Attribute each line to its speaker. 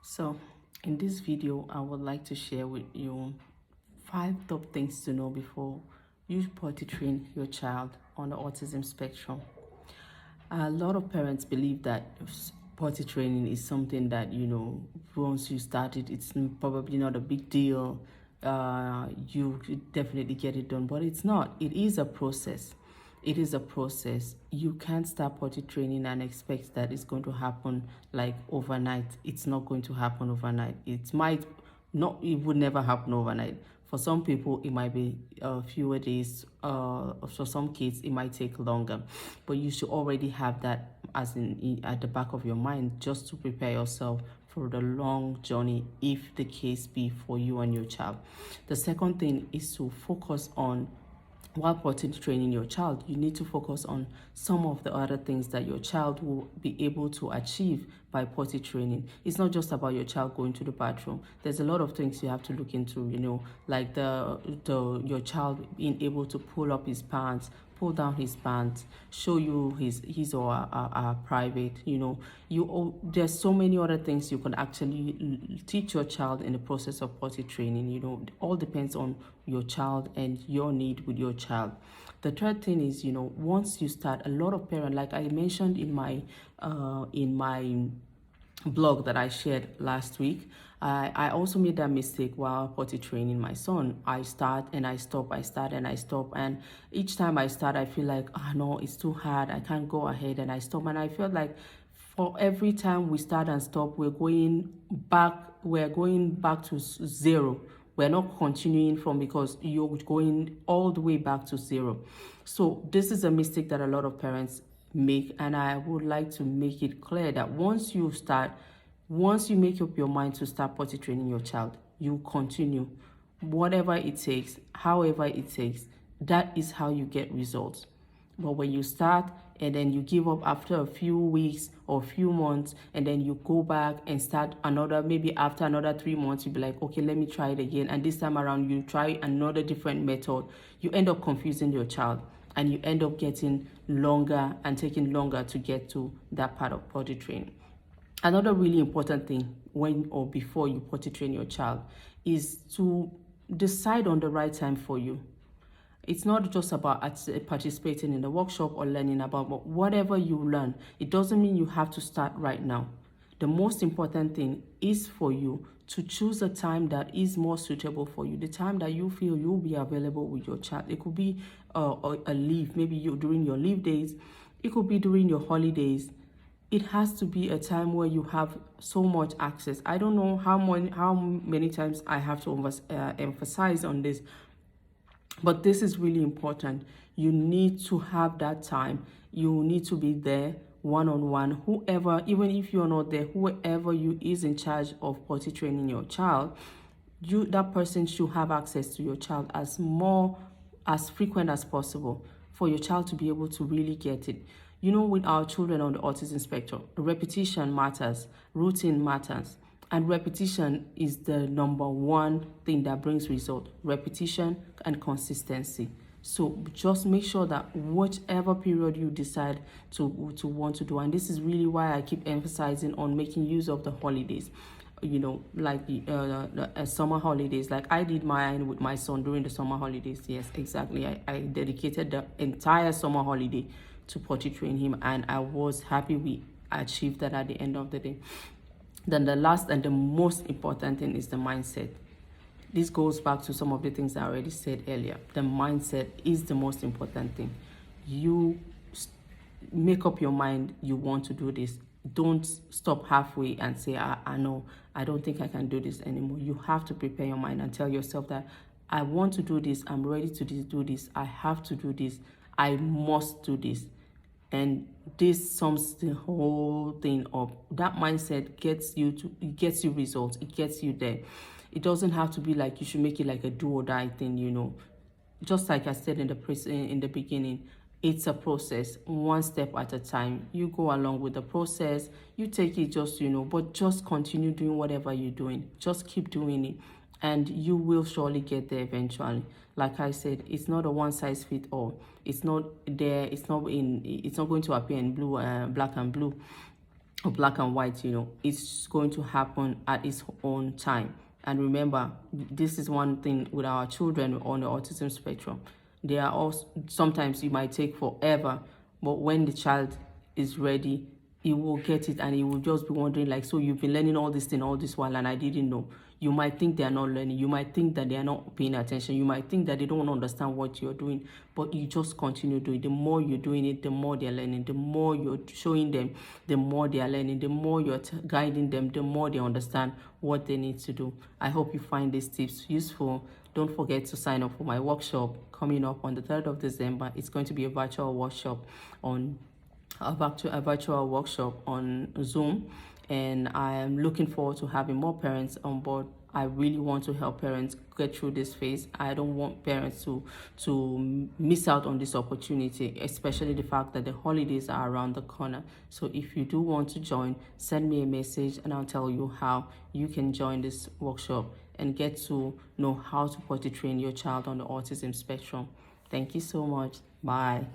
Speaker 1: So in this video, I would like to share with you 5 top things to know before you potty train your child on the autism spectrum. A lot of parents believe that potty training is something that, once you start it, it's probably not a big deal. You could definitely get it done, but it's not. It is a process. It is a process. You can't start potty training and expect that it's going to happen like overnight. It's not going to happen overnight. It might not, it would never happen overnight. For some people, it might be fewer days. For some kids, it might take longer. But you should already have that as in at the back of your mind, just to prepare yourself for the long journey, if the case be for you and your child. The second thing is to focus on, while potty training your child, you need to focus on some of the other things that your child will be able to achieve by potty training. It's not just about your child going to the bathroom. There's a lot of things you have to look into, like your child being able to pull up his pants, pull down his pants, show you his or our private. There's so many other things you can actually teach your child in the process of potty training. It all depends on your child and your need with your child. The third thing is, once you start, a lot of parents, like I mentioned in my blog that I shared last week, I also made that mistake while potty training my son. I start and I stop, I start and I stop, and each time I start, I feel like, no, it's too hard, I can't go ahead, and I stop. And I feel like for every time we start and stop, we're going back to zero. We're not continuing from, because you're going all the way back to zero. So this is a mistake that a lot of parents make, and I would like to make it clear that once you make up your mind to start potty training your child, you continue. Whatever it takes, however it takes, that is how you get results. But when you start and then you give up after a few weeks or a few months, and then you go back and start another, maybe after another 3 months, you'll be like, okay, let me try it again. And this time around, you try another different method. You end up confusing your child, and you end up getting longer and taking longer to get to that part of potty training. Another really important thing when or before you potty train your child is to decide on the right time for you. It's not just about participating in the workshop or learning about whatever you learn. It doesn't mean you have to start right now. The most important thing is for you to choose a time that is more suitable for you, the time that you feel you'll be available with your child. It could be a leave, maybe during your leave days. It could be during your holidays. It has to be a time where you have so much access. I don't know how many times I have to emphasize on this, but this is really important. You need to have that time. You need to be there one-on-one. Whoever, even if you're not there, whoever is in charge of potty training your child, that person should have access to your child as frequent as possible, for your child to be able to really get it. With our children on the autism spectrum, repetition matters, routine matters. And repetition is the number one thing that brings result. Repetition and consistency. So just make sure that whichever period you decide to want to do, and this is really why I keep emphasizing on making use of the holidays, like the summer holidays. Like I did mine with my son during the summer holidays. Yes, exactly. I dedicated the entire summer holiday to potty train him, and I was happy we achieved that at the end of the day. Then the last and the most important thing is the mindset. This goes back to some of the things I already said earlier. The mindset is the most important thing. You make up your mind you want to do this. Don't stop halfway and say, I know, I don't think I can do this anymore. You have to prepare your mind and tell yourself that I want to do this. I'm ready to do this. I have to do this. I must do this. And this sums the whole thing up. That mindset gets you results. It gets you there. It doesn't have to be like you should make it like a do or die thing, Just like I said in the beginning, it's a process, one step at a time. You go along with the process. You take it but just continue doing whatever you're doing. Just keep doing it, and you will surely get there eventually. Like I said, it's not a one size fit all. It's not there. It's not going to appear in black and blue. black and white, it's going to happen at its own time. And remember, this is one thing with our children on the autism spectrum. They are also, sometimes it might take forever, but when the child is ready, he will get it, and he will just be wondering, like, so you've been learning all this thing all this while and I didn't know. You might think they are not learning. You might think that they are not paying attention. You might think that they don't understand what you're doing, but you just continue doing. The more you're doing it, the more they're learning. The more you're showing them, the more they are learning. The more you're guiding them, the more they understand what they need to do. I hope you find these tips useful. Don't forget to sign up for my workshop coming up on the 3rd of December. It's going to be a virtual workshop on a virtual workshop on Zoom, and I am looking forward to having more parents on board. I really want to help parents get through this phase. I don't want parents to miss out on this opportunity, especially the fact that the holidays are around the corner. So if you do want to join, send me a message and I'll tell you how you can join this workshop and get to know how to potty train your child on the autism spectrum. Thank you so much. Bye.